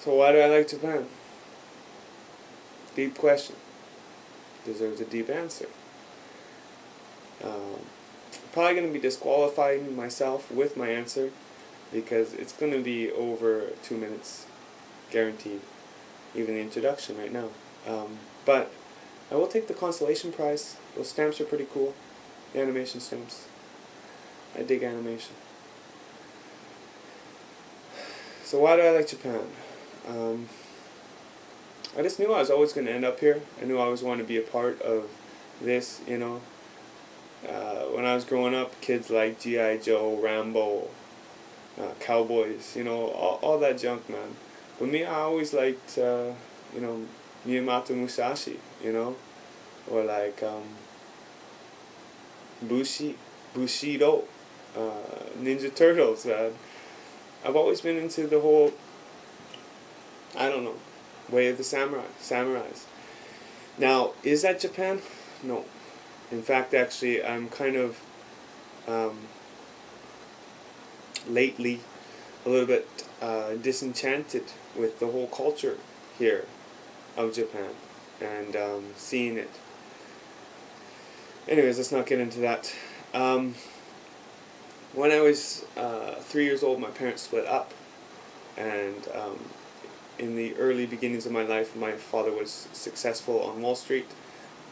So why do I like Japan? Deep question. Deserves a deep answer. Probably going to be disqualifying myself with my answer because it's going to be over 2 minutes, guaranteed. Even the introduction right now. But I will take the consolation prize. Those stamps are pretty cool. The animation stamps. I dig animation. So why do I like Japan? I just knew I was always going to end up here. I knew I always wanted to be a part of this, you know. When I was growing up, kids like G.I. Joe, Rambo, Cowboys, you know, all that junk, man. But me, I always liked, you know, Miyamoto Musashi, you know, or like Bushido, Ninja Turtles, man. I've always been into the whole, I don't know, way of the samurais. Now, is that Japan? No. In fact, actually, I'm kind of, lately, a little bit disenchanted with the whole culture here of Japan and seeing it. Anyways, let's not get into that. When I was 3 years old, my parents split up, and in the early beginnings of my life, my father was successful on Wall Street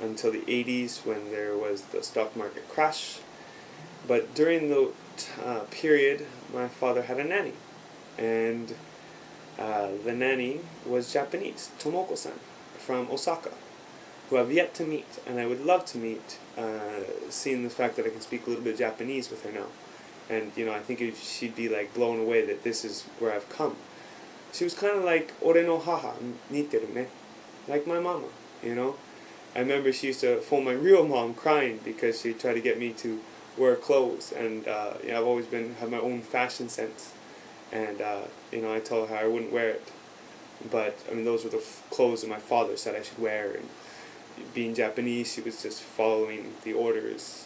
until the 80s when there was the stock market crash. But during the period, my father had a nanny, and the nanny was Japanese, Tomoko-san, from Osaka, who I've yet to meet, and I would love to meet, seeing the fact that I can speak a little bit of Japanese with her now. And, you know, I think she'd be, like, blown away that this is where I've come. She was kind of like, ore no haha, niteru ne, like my mama, you know. I remember she used to phone my real mom crying because she tried to get me to wear clothes, and, you know, I've always have my own fashion sense, and, you know, I told her I wouldn't wear it. But, I mean, those were the clothes that my father said I should wear, and being Japanese, she was just following the orders.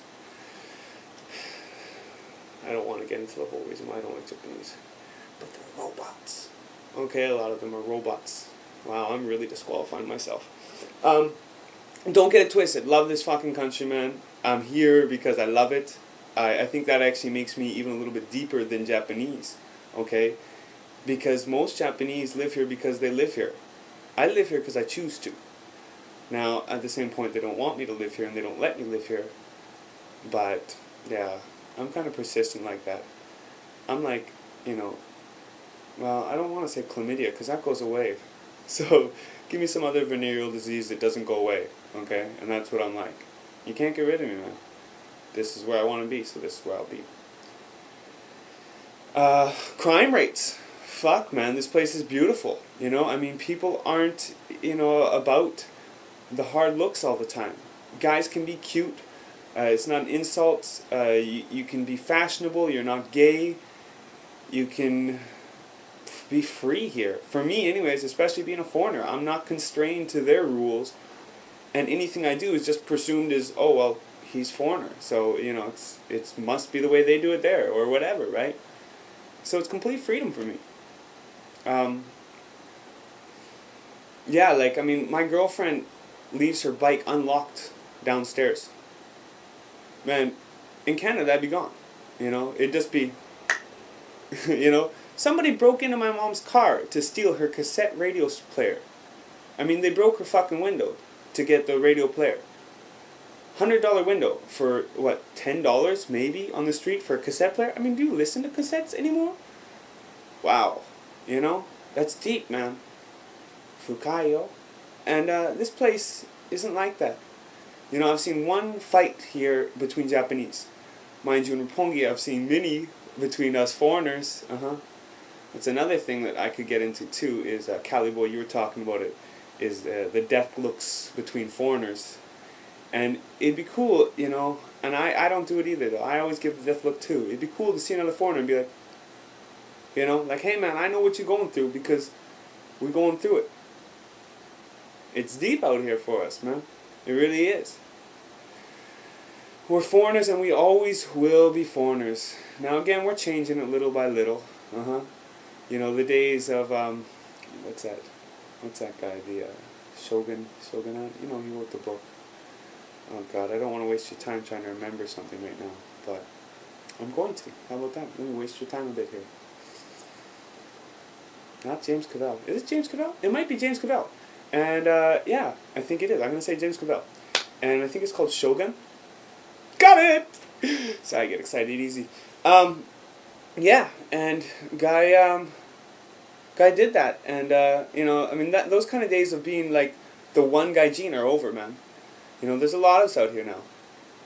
I don't want to get into the whole reason why I don't like Japanese. But they're robots. Okay, a lot of them are robots. Wow, I'm really disqualifying myself. Don't get it twisted. Love this fucking country, man. I'm here because I love it. I think that actually makes me even a little bit deeper than Japanese. Okay? Because most Japanese live here because they live here. I live here because I choose to. Now, at the same point, they don't want me to live here and they don't let me live here. But, yeah, I'm kind of persistent like that. I'm like, you know, well, I don't want to say chlamydia because that goes away. So, give me some other venereal disease that doesn't go away, okay? And that's what I'm like. You can't get rid of me, man. This is where I want to be, so this is where I'll be. Crime rates. Fuck, man, this place is beautiful. You know, I mean, people aren't, you know, about the hard looks all the time. Guys can be cute. It's not an insult. You can be fashionable. You're not gay. You can be free here. For me, anyways, especially being a foreigner, I'm not constrained to their rules. And anything I do is just presumed as, oh, well, he's foreigner. So, you know, it must be the way they do it there, or whatever, right? So it's complete freedom for me. Yeah, like, I mean, my girlfriend leaves her bike unlocked downstairs. Man, in Canada, that'd be gone. You know, it'd just be, you know, somebody broke into my mom's car to steal her cassette radio player. I mean, they broke her fucking window to get the radio player. $100 window for, what, $10 maybe on the street for a cassette player? I mean, do you listen to cassettes anymore? Wow. You know, that's deep, man. Fukayo. And this place isn't like that. You know, I've seen one fight here between Japanese. Mind you, in Roppongi, I've seen many between us foreigners. That's another thing that I could get into, too, is, Cali Boy, you were talking about it, is the death looks between foreigners. And it'd be cool, you know, and I don't do it either, though. I always give the death look, too. It'd be cool to see another foreigner and be like, you know, like, hey, man, I know what you're going through because we're going through it. It's deep out here for us, man. It really is. We're foreigners and we always will be foreigners. Now, again, we're changing it little by little. You know, the days of, what's that? What's that guy? The Shogunate. You know, he wrote the book. Oh God, I don't want to waste your time trying to remember something right now, but I'm going to. How about that? Let me waste your time a bit here. Not James Cavell. Is it James Cavell? It might be James Cavell. And yeah, I think it is. I'm gonna say James Cavell. And I think it's called Shogun. Got it! Sorry, I get excited easy. Yeah, and guy did that, and you know, I mean, those kind of days of being like the one gaijin are over, man. You know, there's a lot of us out here now,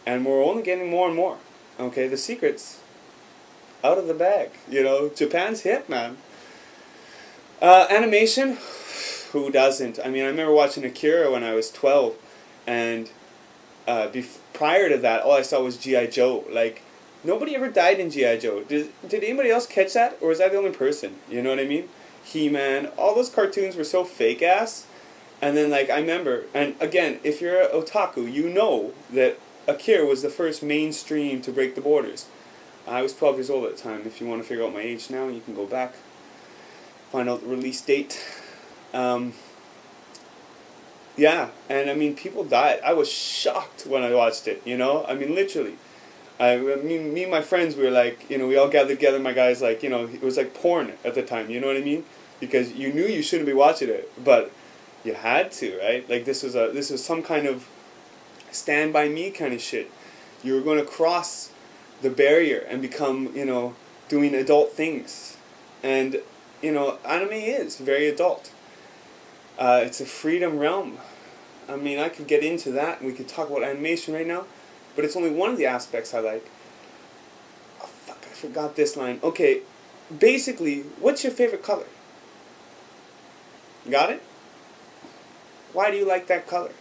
and we're only getting more and more. Okay, the secret's out of the bag. You know, Japan's hip, man. Animation, who doesn't? I mean, I remember watching Akira when I was 12, and prior to that, all I saw was G.I. Joe. Like, nobody ever died in G.I. Joe. Did anybody else catch that? Or was I the only person? You know what I mean? He-Man, all those cartoons were so fake-ass. And then, like, I remember, and again, if you're an otaku, you know that Akira was the first mainstream to break the borders. I was 12 years old at the time. If you want to figure out my age now, you can go back, find out the release date. Yeah, and I mean, people died. I was shocked when I watched it, you know? I mean, literally. Me and my friends, we were like, you know, we all gathered together, my guys, like, you know, it was like porn at the time, you know what I mean? Because you knew you shouldn't be watching it, but you had to, right? Like, this was some kind of Stand By Me kind of shit. You were going to cross the barrier and become, you know, doing adult things. And, you know, anime is very adult. It's a freedom realm. I mean, I could get into that, and we could talk about animation right now, but it's only one of the aspects I like. Oh, fuck, I forgot this line. Okay, basically, what's your favorite color? Got it? Why do you like that color?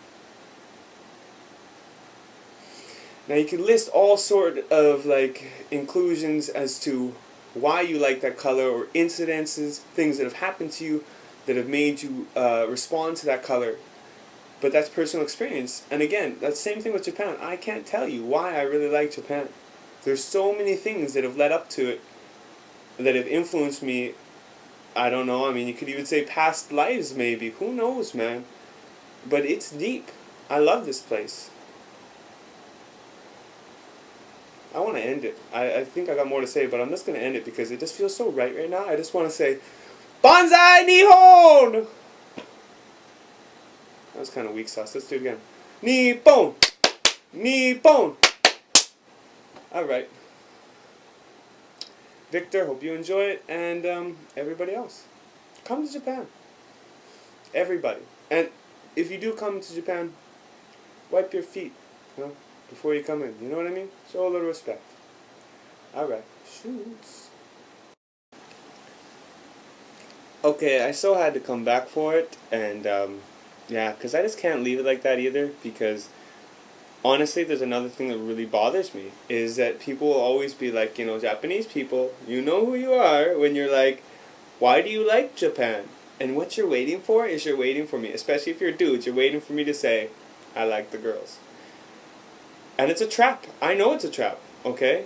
Now, you can list all sort of, like, inclusions as to why you like that color, or incidences, things that have happened to you that have made you respond to that color. But that's personal experience. And again, that's the same thing with Japan. I can't tell you why I really like Japan. There's so many things that have led up to it that have influenced me. I don't know. I mean, you could even say past lives maybe. Who knows, man? But it's deep. I love this place. I want to end it. I think I got more to say, but I'm just going to end it because it just feels so right now. I just want to say, Banzai Nihon! That was kind of weak sauce. Let's do it again. Nippon! Nippon! Alright. Victor, hope you enjoy it. And everybody else. Come to Japan. Everybody. And if you do come to Japan, wipe your feet, you know, before you come in. You know what I mean? Show a little respect. Alright. Shoots. Okay, I still had to come back for it, and yeah, because I just can't leave it like that either, because honestly, there's another thing that really bothers me, is that people will always be like, you know, Japanese people, you know who you are when you're like, why do you like Japan? And what you're waiting for is you're waiting for me, especially if you're dudes, you're waiting for me to say, I like the girls. And it's a trap. I know it's a trap, okay?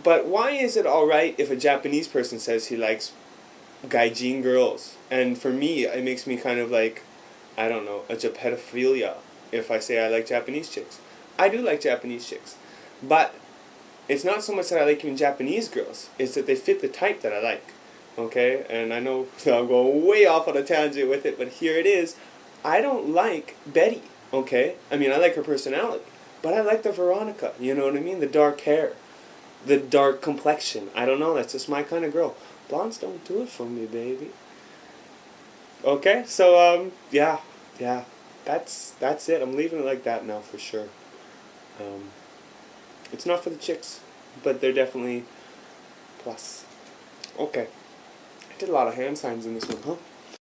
But why is it alright if a Japanese person says he likes gaijin girls? And for me, it makes me kind of like, I don't know, a pedophilia if I say I like Japanese chicks. I do like Japanese chicks. But it's not so much that I like even Japanese girls. It's that they fit the type that I like. Okay? And I know I'm going way off on a tangent with it, but here it is. I don't like Betty. Okay? I mean, I like her personality. But I like the Veronica. You know what I mean? The dark hair. The dark complexion. I don't know. That's just my kind of girl. Blondes don't do it for me, baby. Okay? So, yeah. That's it. I'm leaving it like that now for sure. It's not for the chicks, but they're definitely plus. Okay. I did a lot of hand signs in this one, huh?